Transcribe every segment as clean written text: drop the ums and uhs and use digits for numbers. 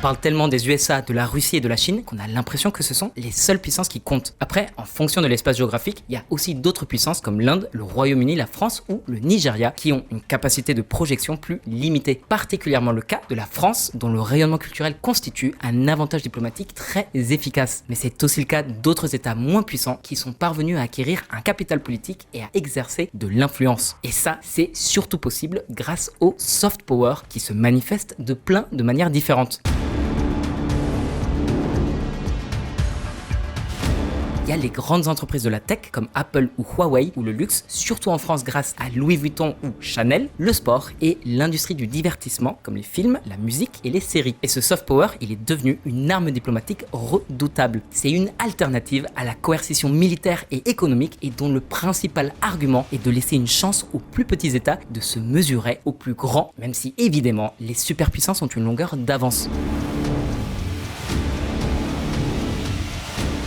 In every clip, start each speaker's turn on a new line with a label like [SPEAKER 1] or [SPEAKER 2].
[SPEAKER 1] parle tellement des USA, de la Russie et de la Chine qu'on a l'impression que ce sont les seules puissances qui comptent. Après, en fonction de l'espace géographique, il y a aussi d'autres puissances comme l'Inde, le Royaume-Uni, la France ou le Nigeria qui ont une capacité de projection plus limitée. Particulièrement le cas de la France, dont le rayonnement culturel constitue un avantage diplomatique très efficace. Mais c'est aussi le cas d'autres États moins puissants qui sont parvenus à acquérir un capital politique et à exercer de l'influence. Et ça, c'est surtout possible grâce au soft power qui se manifeste de plein de manières différentes. Il y a les grandes entreprises de la tech comme Apple ou Huawei ou le luxe, surtout en France grâce à Louis Vuitton ou Chanel, le sport et l'industrie du divertissement comme les films, la musique et les séries. Et ce soft power, il est devenu une arme diplomatique redoutable. C'est une alternative à la coercition militaire et économique et dont le principal argument est de laisser une chance aux plus petits États de se mesurer aux plus grands, même si évidemment les superpuissances ont une longueur d'avance.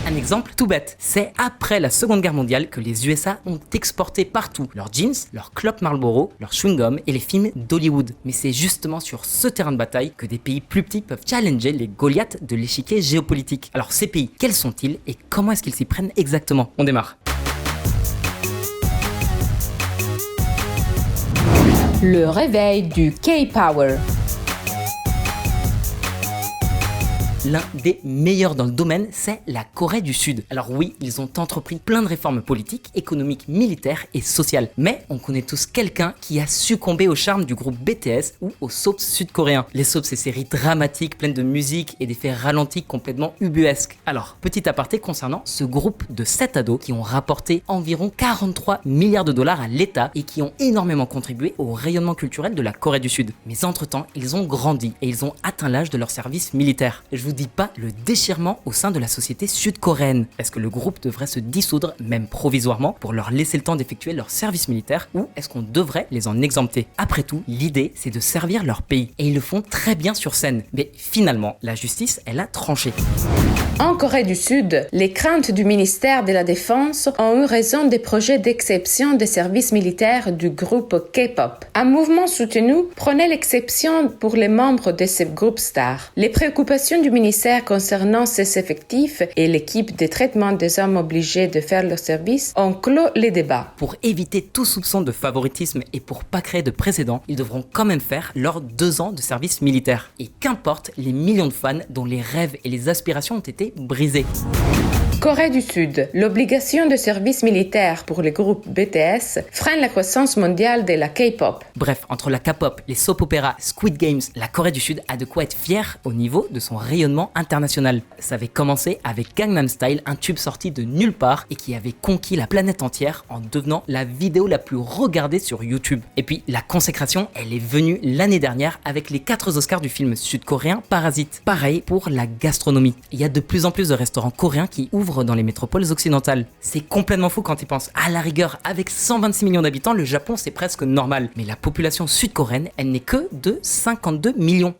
[SPEAKER 1] Un exemple tout bête, c'est après la Seconde Guerre mondiale que les USA ont exporté partout leurs jeans, leurs clopes Marlboro, leurs chewing-gum et les films d'Hollywood. Mais c'est justement sur ce terrain de bataille que des pays plus petits peuvent challenger les Goliaths de l'échiquier géopolitique. Alors ces pays, quels sont-ils et comment est-ce qu'ils s'y prennent exactement? On démarre.
[SPEAKER 2] Le réveil du K-Power.
[SPEAKER 1] L'un des meilleurs dans le domaine, c'est la Corée du Sud. Alors oui, ils ont entrepris plein de réformes politiques, économiques, militaires et sociales. Mais on connaît tous quelqu'un qui a succombé au charme du groupe BTS ou aux soaps sud-coréens. Les soaps, c'est séries dramatiques, pleines de musique et d'effets ralentis complètement ubuesques. Alors, petit aparté concernant ce groupe de 7 ados qui ont rapporté environ 43 milliards de dollars à l'État et qui ont énormément contribué au rayonnement culturel de la Corée du Sud. Mais entre-temps, ils ont grandi et ils ont atteint l'âge de leur service militaire. Je vous dis pas le déchirement au sein de la société sud-coréenne. Est-ce que le groupe devrait se dissoudre, même provisoirement, pour leur laisser le temps d'effectuer leur service militaire, ou est-ce qu'on devrait les en exempter? Après tout, l'idée, c'est de servir leur pays, et ils le font très bien sur scène. Mais finalement, la justice, elle a tranché.
[SPEAKER 2] En Corée du Sud, les craintes du ministère de la Défense ont eu raison des projets d'exception des services militaires du groupe K-pop. Un mouvement soutenu prenait l'exception pour les membres de ce groupe star. Les préoccupations du ministère concernant ses effectifs et l'équipe de traitement des hommes obligés de faire leur service ont clos les débats.
[SPEAKER 1] Pour éviter tout soupçon de favoritisme et pour pas créer de précédent, ils devront quand même faire leurs 2 ans de service militaire. Et qu'importe les millions de fans dont les rêves et les aspirations ont été brisés.
[SPEAKER 2] Corée du Sud, l'obligation de service militaire pour les groupes BTS freine la croissance mondiale de la K-pop.
[SPEAKER 1] Bref, entre la K-pop, les soap opéras, Squid Games, la Corée du Sud a de quoi être fière au niveau de son rayonnement international. Ça avait commencé avec Gangnam Style, un tube sorti de nulle part et qui avait conquis la planète entière en devenant la vidéo la plus regardée sur YouTube. Et puis la consécration, elle est venue l'année dernière avec les 4 Oscars du film sud-coréen Parasite. Pareil pour la gastronomie. Il y a de plus en plus de restaurants coréens qui ouvrent dans les métropoles occidentales. C'est complètement fou quand ils pensent. À la rigueur, avec 126 millions d'habitants, le Japon c'est presque normal. Mais la population sud-coréenne, elle n'est que de 52 millions.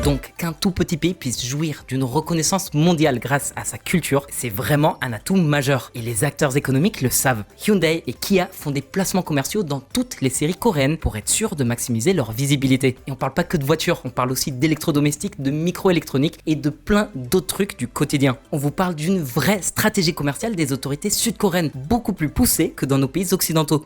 [SPEAKER 1] Donc qu'un tout petit pays puisse jouir d'une reconnaissance mondiale grâce à sa culture, c'est vraiment un atout majeur. Et les acteurs économiques le savent. Hyundai et Kia font des placements commerciaux dans toutes les séries coréennes pour être sûrs de maximiser leur visibilité. Et on parle pas que de voitures, on parle aussi d'électrodomestiques, de microélectronique et de plein d'autres trucs du quotidien. On vous parle d'une vraie stratégie commerciale des autorités sud-coréennes, beaucoup plus poussée que dans nos pays occidentaux.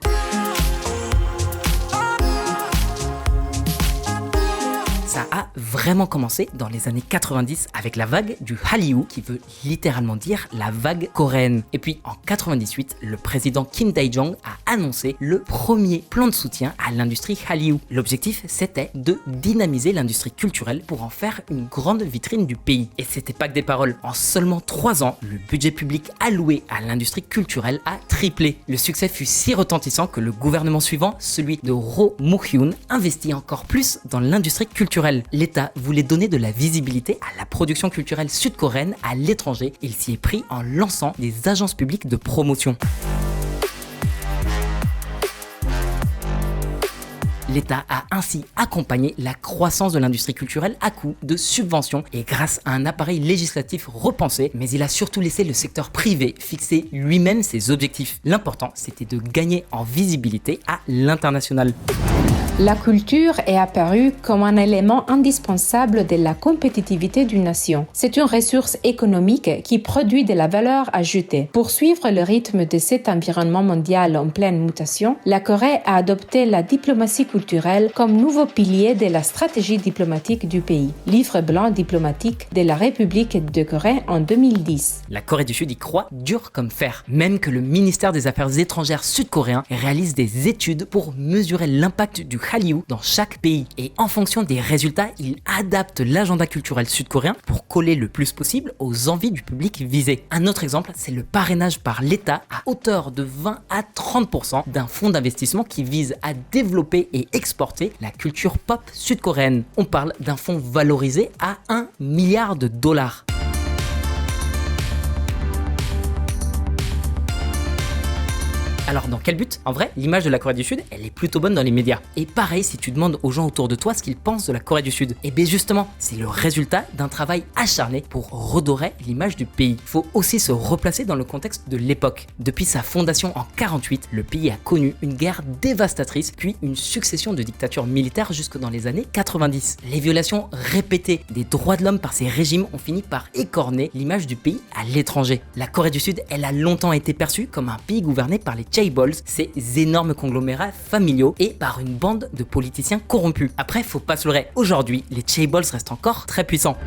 [SPEAKER 1] Ça a vraiment commencé dans les années 90 avec la vague du Hallyu qui veut littéralement dire la vague coréenne. Et puis en 98, le président Kim Dae-jung a annoncé le premier plan de soutien à l'industrie Hallyu. L'objectif, c'était de dynamiser l'industrie culturelle pour en faire une grande vitrine du pays. Et c'était pas que des paroles. En seulement 3 ans, le budget public alloué à l'industrie culturelle a triplé. Le succès fut si retentissant que le gouvernement suivant, celui de Roh Moo-hyun, investit encore plus dans l'industrie culturelle. L'État voulait donner de la visibilité à la production culturelle sud-coréenne à l'étranger. Il s'y est pris en lançant des agences publiques de promotion. L'État a ainsi accompagné la croissance de l'industrie culturelle à coup de subventions et grâce à un appareil législatif repensé, mais il a surtout laissé le secteur privé fixer lui-même ses objectifs. L'important, c'était de gagner en visibilité à l'international.
[SPEAKER 2] La culture est apparue comme un élément indispensable de la compétitivité d'une nation. C'est une ressource économique qui produit de la valeur ajoutée. Pour suivre le rythme de cet environnement mondial en pleine mutation, la Corée a adopté la diplomatie culturelle comme nouveau pilier de la stratégie diplomatique du pays. Livre blanc diplomatique de la République de Corée en 2010.
[SPEAKER 1] La Corée du Sud y croit dur comme fer. Même que le ministère des Affaires étrangères sud-coréen réalise des études pour mesurer l'impact du Hallyu dans chaque pays. Et en fonction des résultats, il adapte l'agenda culturel sud-coréen pour coller le plus possible aux envies du public visé. Un autre exemple, c'est le parrainage par l'État à hauteur de 20 à 30% d'un fonds d'investissement qui vise à développer et exporter la culture pop sud-coréenne. On parle d'un fonds valorisé à 1 milliard de dollars. Alors dans quel but? En vrai, l'image de la Corée du Sud, elle est plutôt bonne dans les médias. Et pareil, si tu demandes aux gens autour de toi ce qu'ils pensent de la Corée du Sud, et bien justement, c'est le résultat d'un travail acharné pour redorer l'image du pays. Il faut aussi se replacer dans le contexte de l'époque. Depuis sa fondation en 1948, le pays a connu une guerre dévastatrice, puis une succession de dictatures militaires jusque dans les années 90. Les violations répétées des droits de l'homme par ces régimes ont fini par écorner l'image du pays à l'étranger. La Corée du Sud, elle a longtemps été perçue comme un pays gouverné par les chaebols, ces énormes conglomérats familiaux, et par une bande de politiciens corrompus. Après, faut pas se leurrer, aujourd'hui, les chaebols restent encore très puissants.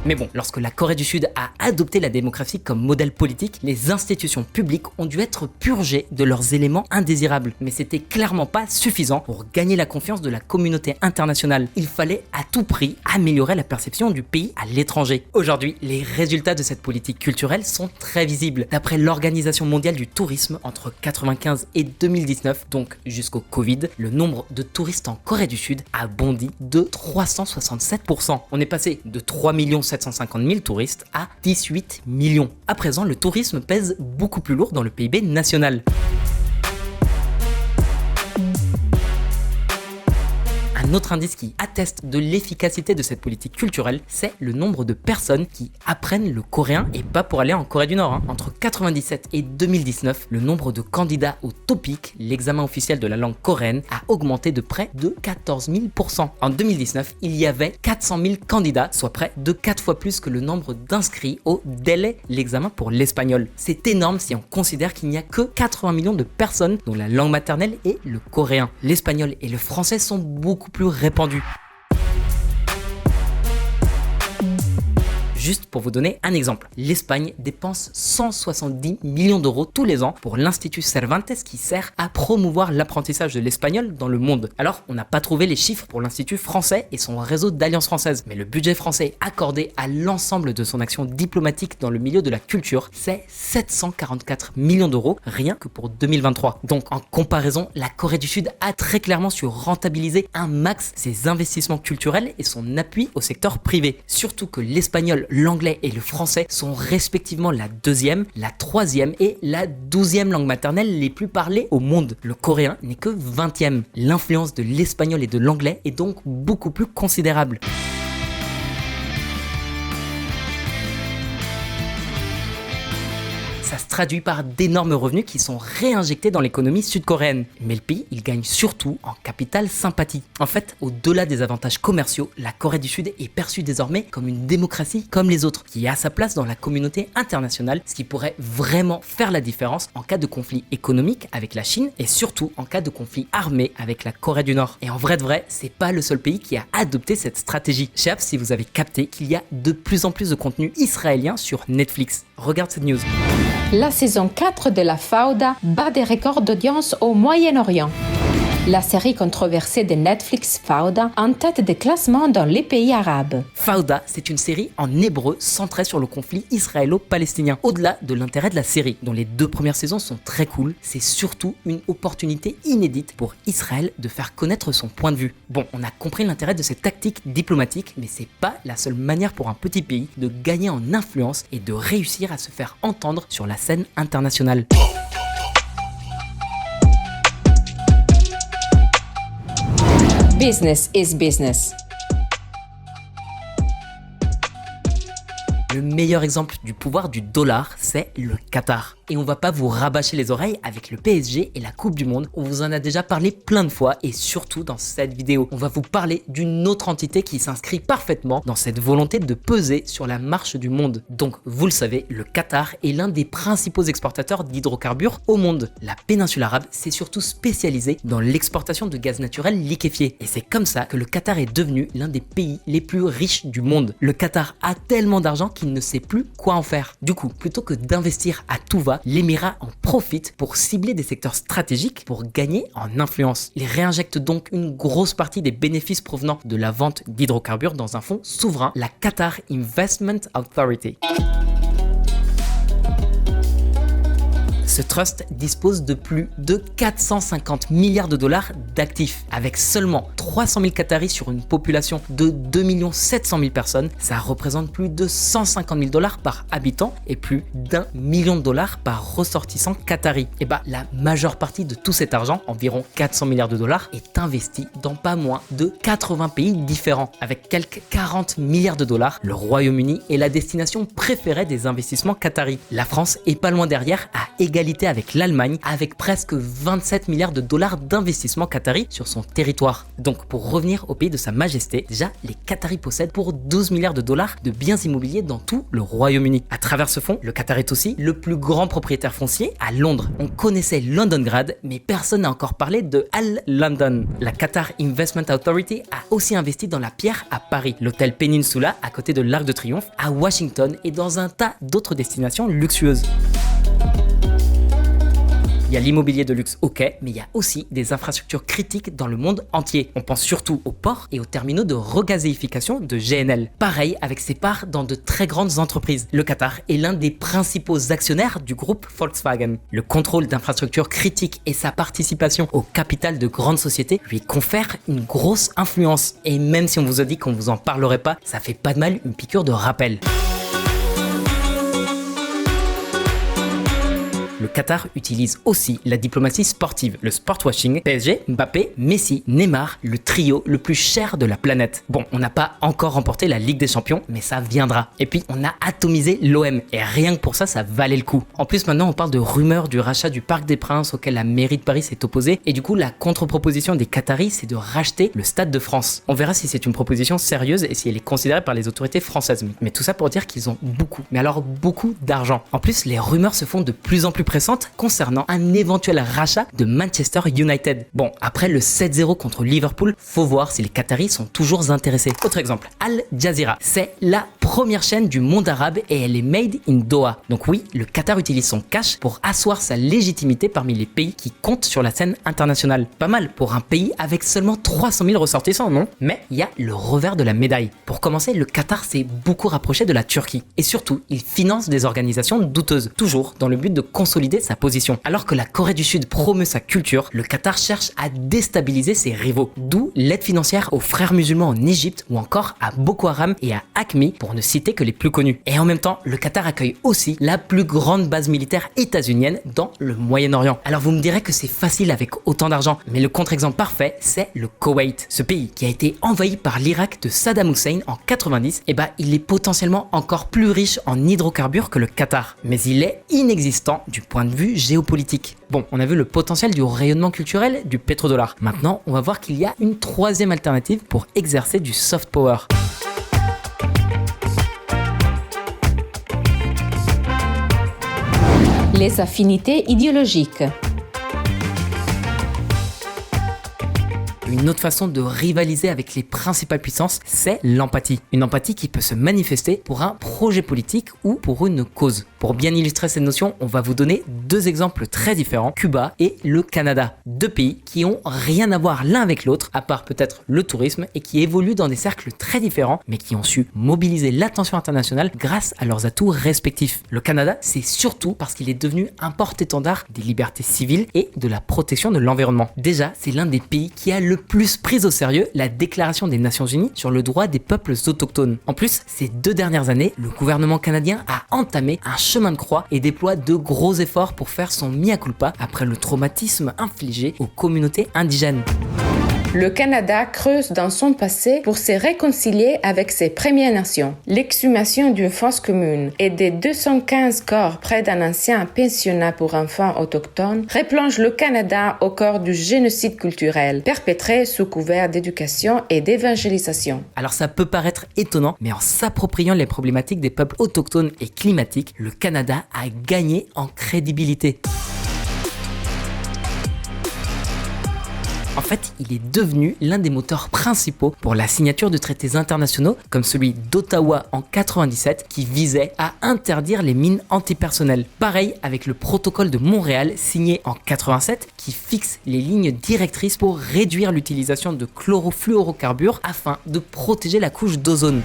[SPEAKER 1] Mais bon, lorsque la Corée du Sud a adopté la démocratie comme modèle politique, les institutions publiques ont dû être purgées de leurs éléments indésirables. Mais c'était clairement pas suffisant pour gagner la confiance de la communauté internationale. Il fallait à tout prix améliorer la perception du pays à l'étranger. Aujourd'hui, les résultats de cette politique culturelle sont très visibles. D'après l'Organisation mondiale du tourisme, entre 1995 et 2019, donc jusqu'au Covid, le nombre de touristes en Corée du Sud a bondi de 367%. On est passé de 3 750 000 touristes à 18 millions. À présent, le tourisme pèse beaucoup plus lourd dans le PIB national. Un autre indice qui atteste de l'efficacité de cette politique culturelle, c'est le nombre de personnes qui apprennent le coréen, et pas pour aller en Corée du Nord. Entre 1997 et 2019, le nombre de candidats au TOPIK, l'examen officiel de la langue coréenne, a augmenté de près de 14 000%. En 2019, il y avait 400 000 candidats, soit près de 4 fois plus que le nombre d'inscrits au DELE, l'examen pour l'espagnol. C'est énorme si on considère qu'il n'y a que 80 millions de personnes dont la langue maternelle est le coréen. L'espagnol et le français sont beaucoup plus répandus. Juste pour vous donner un exemple, l'Espagne dépense 170 millions d'euros tous les ans pour l'Institut Cervantes qui sert à promouvoir l'apprentissage de l'espagnol dans le monde. Alors, on n'a pas trouvé les chiffres pour l'Institut français et son réseau d'alliances françaises, mais le budget français accordé à l'ensemble de son action diplomatique dans le milieu de la culture, c'est 744 millions d'euros rien que pour 2023. Donc en comparaison, la Corée du Sud a très clairement su rentabiliser un max ses investissements culturels et son appui au secteur privé. Surtout que l'espagnol, l'anglais et le français sont respectivement la 2e, la 3e et la 12e langue maternelle les plus parlées au monde. Le coréen n'est que 20e. L'influence de l'espagnol et de l'anglais est donc beaucoup plus considérable. Ça se traduit par d'énormes revenus qui sont réinjectés dans l'économie sud-coréenne. Mais le pays, il gagne surtout en capital sympathie. En fait, au-delà des avantages commerciaux, la Corée du Sud est perçue désormais comme une démocratie comme les autres, qui a sa place dans la communauté internationale, ce qui pourrait vraiment faire la différence en cas de conflit économique avec la Chine et surtout en cas de conflit armé avec la Corée du Nord. Et en vrai de vrai, c'est pas le seul pays qui a adopté cette stratégie. Je sais pas si vous avez capté qu'il y a de plus en plus de contenu israélien sur Netflix. Regarde cette news.
[SPEAKER 2] La saison 4 de la Fauda bat des records d'audience au Moyen-Orient. La série controversée de Netflix Fauda en tête des classements dans les pays arabes.
[SPEAKER 1] Fauda, c'est une série en hébreu centrée sur le conflit israélo-palestinien. Au-delà de l'intérêt de la série, dont les 2 premières saisons sont très cool, c'est surtout une opportunité inédite pour Israël de faire connaître son point de vue. Bon, on a compris l'intérêt de cette tactique diplomatique, mais c'est pas la seule manière pour un petit pays de gagner en influence et de réussir à se faire entendre sur la scène internationale.
[SPEAKER 2] Business is business.
[SPEAKER 1] Le meilleur exemple du pouvoir du dollar, c'est le Qatar. Et on va pas vous rabâcher les oreilles avec le PSG et la Coupe du Monde. On vous en a déjà parlé plein de fois et surtout dans cette vidéo, on va vous parler d'une autre entité qui s'inscrit parfaitement dans cette volonté de peser sur la marche du monde. Donc, vous le savez, le Qatar est l'un des principaux exportateurs d'hydrocarbures au monde. La péninsule arabe s'est surtout spécialisée dans l'exportation de gaz naturel liquéfié. Et c'est comme ça que le Qatar est devenu l'un des pays les plus riches du monde. Le Qatar a tellement d'argent qu'il ne sait plus quoi en faire. Du coup, plutôt que d'investir à tout va, l'émirat en profite pour cibler des secteurs stratégiques pour gagner en influence. Il réinjecte donc une grosse partie des bénéfices provenant de la vente d'hydrocarbures dans un fonds souverain, la Qatar Investment Authority. Ce trust dispose de plus de 450 milliards de dollars d'actifs. Avec seulement 300 000 Qataris sur une population de 2 700 000 personnes, ça représente plus de 150 000 dollars par habitant et plus d'1 million de dollars par ressortissant qatari. Et bah, la majeure partie de tout cet argent, environ 400 milliards de dollars, est investi dans pas moins de 80 pays différents. Avec quelques 40 milliards de dollars, le Royaume-Uni est la destination préférée des investissements qataris. La France est pas loin derrière à égalité avec l'Allemagne, avec presque 27 milliards de dollars d'investissement qatari sur son territoire. Donc pour revenir au pays de Sa Majesté, déjà les Qataris possèdent pour 12 milliards de dollars de biens immobiliers dans tout le Royaume-Uni. À travers ce fonds, le Qatar est aussi le plus grand propriétaire foncier à Londres. On connaissait Londongrad, mais personne n'a encore parlé de Al London. La Qatar Investment Authority a aussi investi dans la pierre à Paris, l'hôtel Peninsula à côté de l'Arc de Triomphe, à Washington et dans un tas d'autres destinations luxueuses. Il y a l'immobilier de luxe, ok, mais il y a aussi des infrastructures critiques dans le monde entier. On pense surtout aux ports et aux terminaux de regazéification de GNL. Pareil avec ses parts dans de très grandes entreprises. Le Qatar est l'un des principaux actionnaires du groupe Volkswagen. Le contrôle d'infrastructures critiques et sa participation au capital de grandes sociétés lui confèrent une grosse influence. Et même si on vous a dit qu'on vous en parlerait pas, ça fait pas de mal une piqûre de rappel. Le Qatar utilise aussi la diplomatie sportive, le sportwashing, PSG, Mbappé, Messi, Neymar, le trio le plus cher de la planète. Bon, on n'a pas encore remporté la Ligue des Champions, mais ça viendra. Et puis, on a atomisé l'OM, et rien que pour ça, ça valait le coup. En plus, maintenant, on parle de rumeurs du rachat du Parc des Princes auquel la mairie de Paris s'est opposée, et du coup, la contre-proposition des Qataris, c'est de racheter le Stade de France. On verra si c'est une proposition sérieuse et si elle est considérée par les autorités françaises. Mais tout ça pour dire qu'ils ont beaucoup, mais alors beaucoup d'argent. En plus, les rumeurs se font de plus en plus pressante concernant un éventuel rachat de Manchester United. Bon, après le 7-0 contre Liverpool, faut voir si les Qataris sont toujours intéressés. Autre exemple, Al Jazeera, c'est la première chaîne du monde arabe et elle est made in Doha. Donc oui, le Qatar utilise son cash pour asseoir sa légitimité parmi les pays qui comptent sur la scène internationale. Pas mal pour un pays avec seulement 300 000 ressortissants, non? Mais il y a le revers de la médaille. Pour commencer, le Qatar s'est beaucoup rapproché de la Turquie. Et surtout, il finance des organisations douteuses, toujours dans le but de consolider sa position. Alors que la Corée du Sud promeut sa culture, le Qatar cherche à déstabiliser ses rivaux. D'où l'aide financière aux frères musulmans en Égypte ou encore à Boko Haram et à AQMI pour ne citer que les plus connus. Et en même temps, le Qatar accueille aussi la plus grande base militaire états-unienne dans le Moyen-Orient. Alors vous me direz que c'est facile avec autant d'argent, mais le contre-exemple parfait, c'est le Koweït. Ce pays qui a été envahi par l'Irak de Saddam Hussein en 90, et bah il est potentiellement encore plus riche en hydrocarbures que le Qatar. Mais il est inexistant du point de vue géopolitique. Bon, on a vu le potentiel du rayonnement culturel du pétrodollar. Maintenant, on va voir qu'il y a une troisième alternative pour exercer du soft power.
[SPEAKER 2] Les affinités idéologiques.
[SPEAKER 1] Une autre façon de rivaliser avec les principales puissances, c'est l'empathie. Une empathie qui peut se manifester pour un projet politique ou pour une cause. Pour bien illustrer cette notion, on va vous donner deux exemples très différents, Cuba et le Canada. Deux pays qui ont rien à voir l'un avec l'autre, à part peut-être le tourisme, et qui évoluent dans des cercles très différents, mais qui ont su mobiliser l'attention internationale grâce à leurs atouts respectifs. Le Canada, c'est surtout parce qu'il est devenu un porte-étendard des libertés civiles et de la protection de l'environnement. Déjà, c'est l'un des pays qui a le plus pris au sérieux la Déclaration des Nations Unies sur le droit des peuples autochtones. En plus, ces 2 dernières années, le gouvernement canadien a entamé un chemin de croix et déploie de gros efforts pour faire son mea culpa après le traumatisme infligé aux communautés indigènes.
[SPEAKER 2] Le Canada creuse dans son passé pour se réconcilier avec ses Premières Nations. L'exhumation d'une fosse commune et des 215 corps près d'un ancien pensionnat pour enfants autochtones replonge le Canada au cœur du génocide culturel, perpétré sous couvert d'éducation et d'évangélisation.
[SPEAKER 1] Alors ça peut paraître étonnant, mais en s'appropriant les problématiques des peuples autochtones et climatiques, le Canada a gagné en crédibilité. En fait, il est devenu l'un des moteurs principaux pour la signature de traités internationaux comme celui d'Ottawa en 97 qui visait à interdire les mines antipersonnelles. Pareil avec le protocole de Montréal signé en 87 qui fixe les lignes directrices pour réduire l'utilisation de chlorofluorocarbures afin de protéger la couche d'ozone.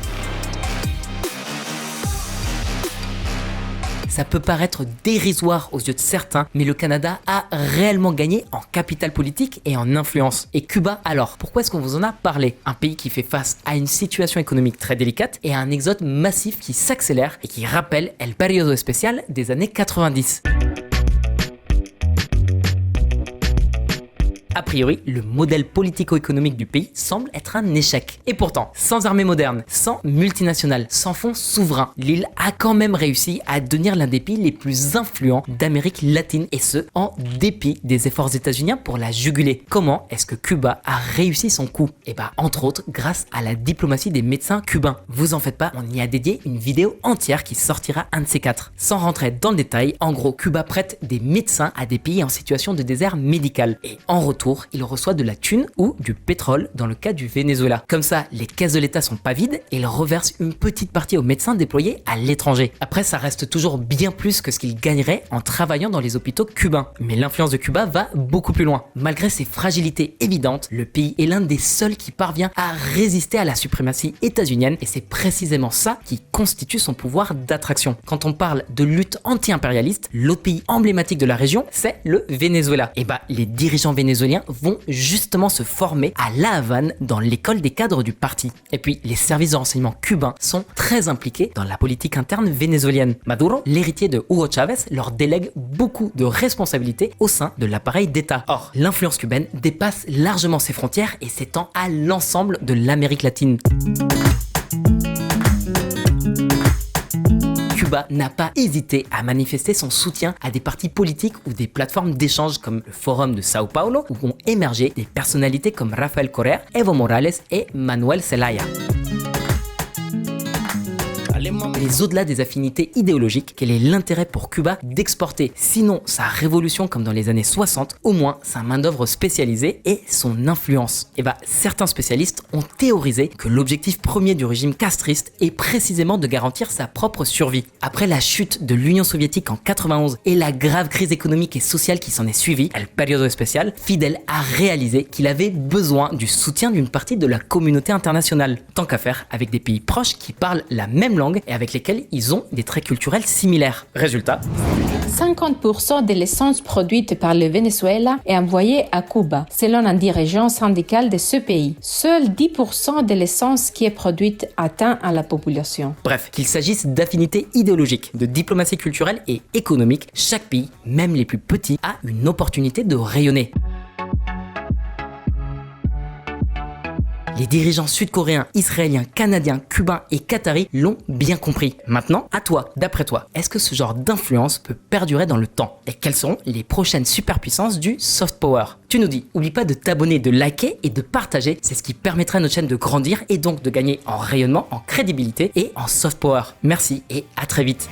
[SPEAKER 1] Ça peut paraître dérisoire aux yeux de certains, mais le Canada a réellement gagné en capital politique et en influence. Et Cuba alors, pourquoi est-ce qu'on vous en a parlé? Un pays qui fait face à une situation économique très délicate et à un exode massif qui s'accélère et qui rappelle El Periodo Especial des années 90. A priori, le modèle politico-économique du pays semble être un échec. Et pourtant, sans armée moderne, sans multinationales, sans fonds souverains, l'île a quand même réussi à devenir l'un des pays les plus influents d'Amérique latine, et ce, en dépit des efforts états-uniens pour la juguler. Comment est-ce que Cuba a réussi son coup? Et bah, entre autres, grâce à la diplomatie des médecins cubains. Vous en faites pas, on y a dédié une vidéo entière qui sortira un de ces quatre. Sans rentrer dans le détail, en gros, Cuba prête des médecins à des pays en situation de désert médical. Et en retour, il reçoit de la thune ou du pétrole dans le cas du Venezuela. Comme ça, les caisses de l'État sont pas vides et il reverse une petite partie aux médecins déployés à l'étranger. Après, ça reste toujours bien plus que ce qu'il gagnerait en travaillant dans les hôpitaux cubains. Mais l'influence de Cuba va beaucoup plus loin. Malgré ses fragilités évidentes, le pays est l'un des seuls qui parvient à résister à la suprématie états-unienne et c'est précisément ça qui constitue son pouvoir d'attraction. Quand on parle de lutte anti-impérialiste, l'autre pays emblématique de la région, c'est le Venezuela. Et bah, les dirigeants vénézuéliens vont justement se former à La Havane dans l'école des cadres du parti. Et puis, les services de renseignement cubains sont très impliqués dans la politique interne vénézuélienne. Maduro, l'héritier de Hugo Chavez, leur délègue beaucoup de responsabilités au sein de l'appareil d'État. Or, l'influence cubaine dépasse largement ses frontières et s'étend à l'ensemble de l'Amérique latine. Cuba n'a pas hésité à manifester son soutien à des partis politiques ou des plateformes d'échange comme le Forum de Sao Paulo où ont émergé des personnalités comme Rafael Correa, Evo Morales et Manuel Zelaya. Mais au-delà des affinités idéologiques, quel est l'intérêt pour Cuba d'exporter, sinon sa révolution comme dans les années 60, au moins sa main-d'œuvre spécialisée et son influence? Et bah, certains spécialistes ont théorisé que l'objectif premier du régime castriste est précisément de garantir sa propre survie. Après la chute de l'Union soviétique en 91 et la grave crise économique et sociale qui s'en est suivie, El Periodo Especial, Fidel a réalisé qu'il avait besoin du soutien d'une partie de la communauté internationale. Tant qu'à faire avec des pays proches qui parlent la même langue et avec lesquels ils ont des traits culturels similaires. Résultat,
[SPEAKER 2] 50% de l'essence produite par le Venezuela est envoyée à Cuba, selon un dirigeant syndical de ce pays. Seul 10% de l'essence qui est produite atteint à la population.
[SPEAKER 1] Bref, qu'il s'agisse d'affinités idéologiques, de diplomatie culturelle et économique, chaque pays, même les plus petits, a une opportunité de rayonner. Les dirigeants sud-coréens, israéliens, canadiens, cubains et qataris l'ont bien compris. Maintenant, à toi, d'après toi, est-ce que ce genre d'influence peut perdurer dans le temps? Et quelles seront les prochaines superpuissances du soft power? Tu nous dis, oublie pas de t'abonner, de liker et de partager, c'est ce qui permettra à notre chaîne de grandir et donc de gagner en rayonnement, en crédibilité et en soft power. Merci et à très vite.